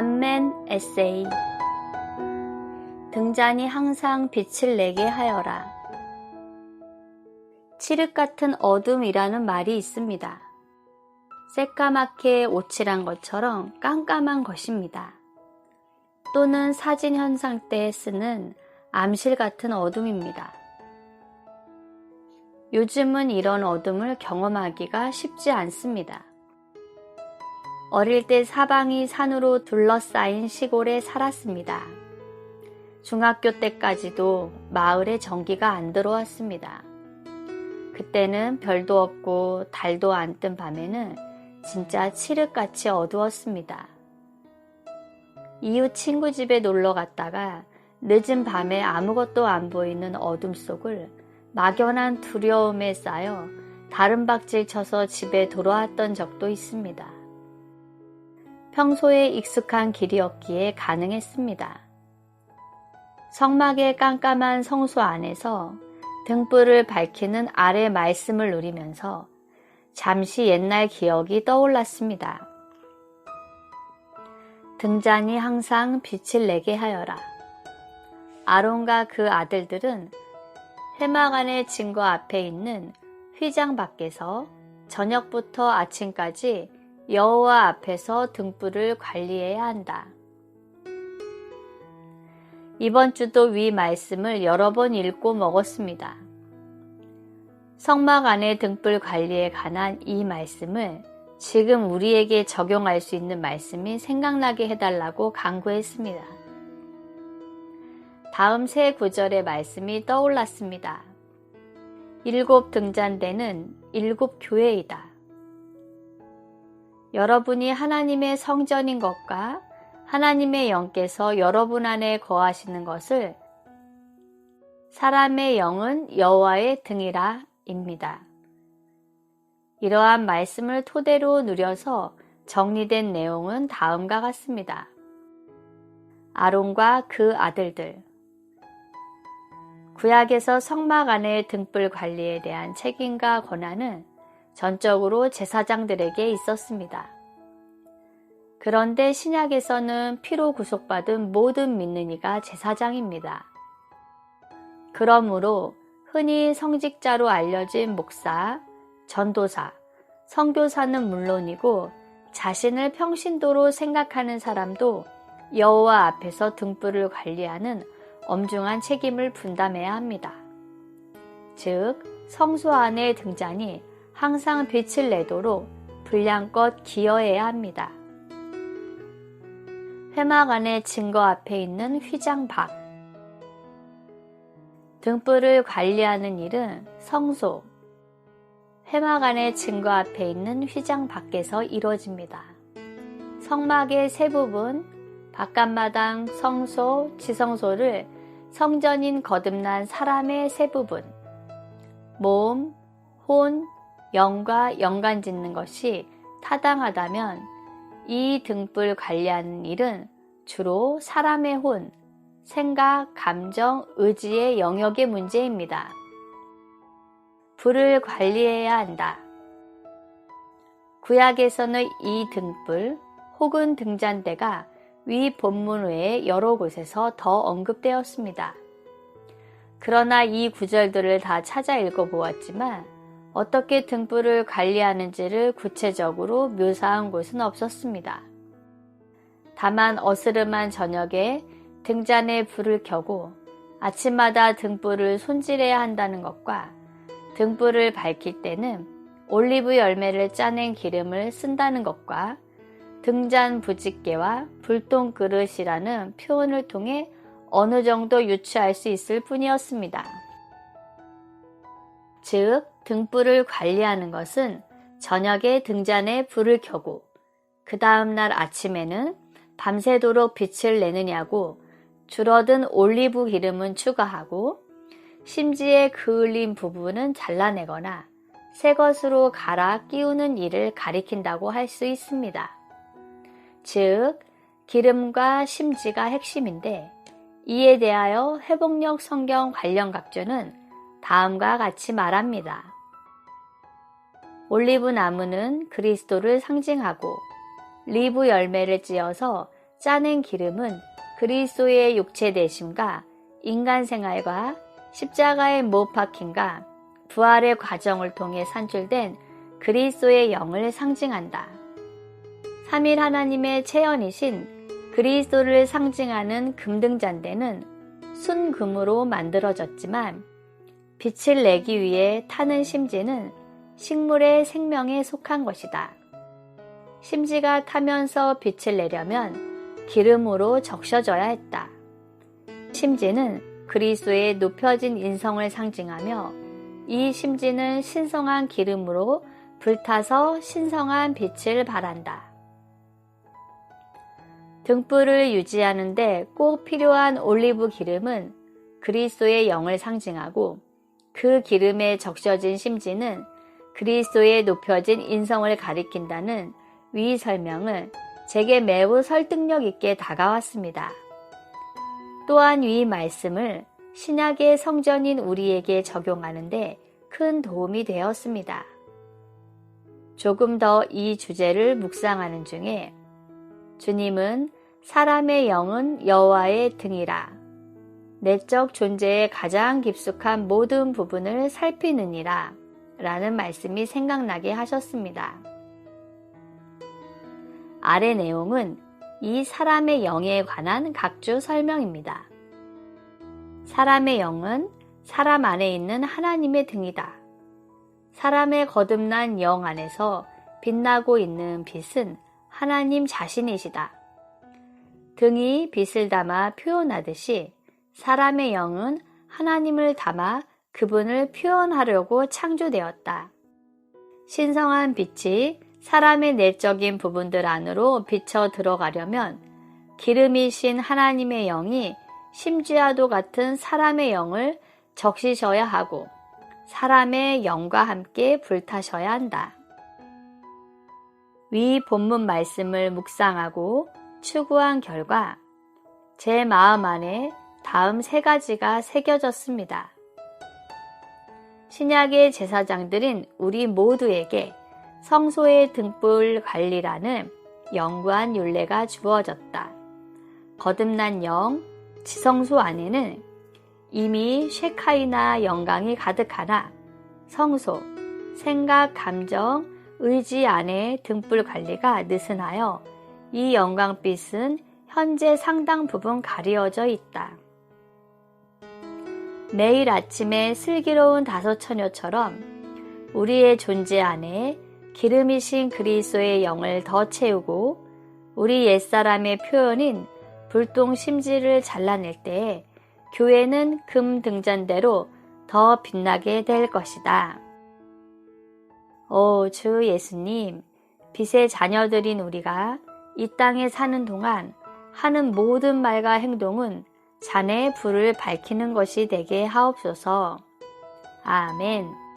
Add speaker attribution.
Speaker 1: 반면 에세이. 등잔이 항상 빛을 내게 하여라. 칠흑 같은 어둠이라는 말이 있습니다. 새까맣게 오칠한 것처럼 깜깜한 것입니다. 또는 사진 현상 때 쓰는 암실 같은 어둠입니다. 요즘은 이런 어둠을 경험하기가 쉽지 않습니다. 어릴 때 사방이 산으로 둘러싸인 시골에 살았습니다. 중학교 때까지도 마을에 전기가 안 들어왔습니다. 그때는 별도 없고 달도 안 뜬 밤에는 진짜 칠흑같이 어두웠습니다. 이웃 친구 집에 놀러 갔다가 늦은 밤에 아무것도 안 보이는 어둠 속을 막연한 두려움에 쌓여 다른박질 쳐서 집에 돌아왔던 적도 있습니다. 평소에 익숙한 길이었기에 가능했습니다. 성막의 깜깜한 성소 안에서 등불을 밝히는 아래 말씀을 누리면서 잠시 옛날 기억이 떠올랐습니다. 등잔이 항상 빛을 내게 하여라. 아론과 그 아들들은 회막안의 증거 앞에 있는 휘장 밖에서 저녁부터 아침까지 여호와 앞에서 등불을 관리해야 한다. 이번 주도 위 말씀을 여러 번 읽고 먹었습니다. 성막 안의 등불 관리에 관한 이 말씀을 지금 우리에게 적용할 수 있는 말씀이 생각나게 해달라고 간구했습니다. 다음 세 구절의 말씀이 떠올랐습니다. 7 등잔대는 7 교회이다. 여러분이 하나님의 성전인 것과 하나님의 영께서 여러분 안에 거하시는 것을 사람의 영은 여호와의 등이라 입니다. 이러한 말씀을 토대로 누려서 정리된 내용은 다음과 같습니다. 아론과 그 아들들. 구약에서 성막 안의 등불 관리에 대한 책임과 권한은 전적으로 제사장들에게 있었습니다. 그런데 신약에서는 피로 구속받은 모든 믿는 이가 제사장입니다. 그러므로 흔히 성직자로 알려진 목사, 전도사, 선교사는 물론이고 자신을 평신도로 생각하는 사람도 여호와 앞에서 등불을 관리하는 엄중한 책임을 분담해야 합니다. 즉, 성소 안의 등잔이 항상 빛을 내도록 분량껏 기여해야 합니다. 회막 안의 증거 앞에 있는 휘장 밖. 등불을 관리하는 일은 성소, 회막 안의 증거 앞에 있는 휘장 밖에서 이루어집니다. 성막의 세 부분, 바깥마당, 성소, 지성소를 성전인 거듭난 사람의 세 부분, 몸, 혼, 영과 연관 짓는 것이 타당하다면 이 등불 관리하는 일은 주로 사람의 혼, 생각, 감정, 의지의 영역의 문제입니다. 불을 관리해야 한다. 구약에서는 이 등불 혹은 등잔대가 위 본문 외에 여러 곳에서 더 언급되었습니다. 그러나 이 구절들을 다 찾아 읽어보았지만 어떻게 등불을 관리하는지를 구체적으로 묘사한 곳은 없었습니다. 다만 어스름한 저녁에 등잔에 불을 켜고 아침마다 등불을 손질해야 한다는 것과 등불을 밝힐 때는 올리브 열매를 짜낸 기름을 쓴다는 것과 등잔 부집개와 불똥 그릇이라는 표현을 통해 어느 정도 유추할 수 있을 뿐이었습니다. 즉, 등불을 관리하는 것은 저녁에 등잔에 불을 켜고 그 다음날 아침에는 밤새도록 빛을 내느냐고 줄어든 올리브 기름은 추가하고 심지에 그을린 부분은 잘라내거나 새 것으로 갈아 끼우는 일을 가리킨다고 할 수 있습니다. 즉, 기름과 심지가 핵심인데 이에 대하여 회복력 성경 관련 각주는 다음과 같이 말합니다. 올리브 나무는 그리스도를 상징하고 리브 열매를 찧어서 짜낸 기름은 그리스도의 육체 되심과 인간 생활과 십자가의 못 박힘과 부활의 과정을 통해 산출된 그리스도의 영을 상징한다. 삼일 하나님의 체현이신 그리스도를 상징하는 금등잔대는 순금으로 만들어졌지만 빛을 내기 위해 타는 심지는 식물의 생명에 속한 것이다. 심지가 타면서 빛을 내려면 기름으로 적셔져야 했다. 심지는 그리스도의 높여진 인성을 상징하며 이 심지는 신성한 기름으로 불타서 신성한 빛을 발한다. 등불을 유지하는데 꼭 필요한 올리브 기름은 그리스도의 영을 상징하고 그 기름에 적셔진 심지는 그리스도의 높여진 인성을 가리킨다는 위 설명을 제게 매우 설득력 있게 다가왔습니다. 또한 위 말씀을 신약의 성전인 우리에게 적용하는데 큰 도움이 되었습니다. 조금 더 이 주제를 묵상하는 중에 주님은 사람의 영은 여호와의 등이라 내적 존재의 가장 깊숙한 모든 부분을 살피느니라 라는 말씀이 생각나게 하셨습니다. 아래 내용은 이 사람의 영에 관한 각주 설명입니다. 사람의 영은 사람 안에 있는 하나님의 등이다. 사람의 거듭난 영 안에서 빛나고 있는 빛은 하나님 자신이시다. 등이 빛을 담아 표현하듯이 사람의 영은 하나님을 담아 그분을 표현하려고 창조되었다. 신성한 빛이 사람의 내적인 부분들 안으로 비쳐 들어가려면 기름이신 하나님의 영이 심지와도 같은 사람의 영을 적시셔야 하고 사람의 영과 함께 불타셔야 한다. 위 본문 말씀을 묵상하고 추구한 결과 제 마음 안에 다음 3가지가 새겨졌습니다. 신약의 제사장들인 우리 모두에게 성소의 등불 관리라는 영구한 율례가 주어졌다. 거듭난 영, 지성소 안에는 이미 쉐카이나 영광이 가득하나 성소, 생각, 감정, 의지 안에 등불 관리가 느슨하여 이 영광빛은 현재 상당 부분 가려져 있다. 매일 아침에 슬기로운 다섯처녀처럼 우리의 존재 안에 기름이신 그리스도의 영을 더 채우고 우리 옛사람의 표현인 불똥 심지를 잘라낼 때에 교회는 금 등잔대로 더 빛나게 될 것이다. 오 주 예수님, 빛의 자녀들인 우리가 이 땅에 사는 동안 하는 모든 말과 행동은 자네의 불을 밝히는 것이 되게 하옵소서. 아멘.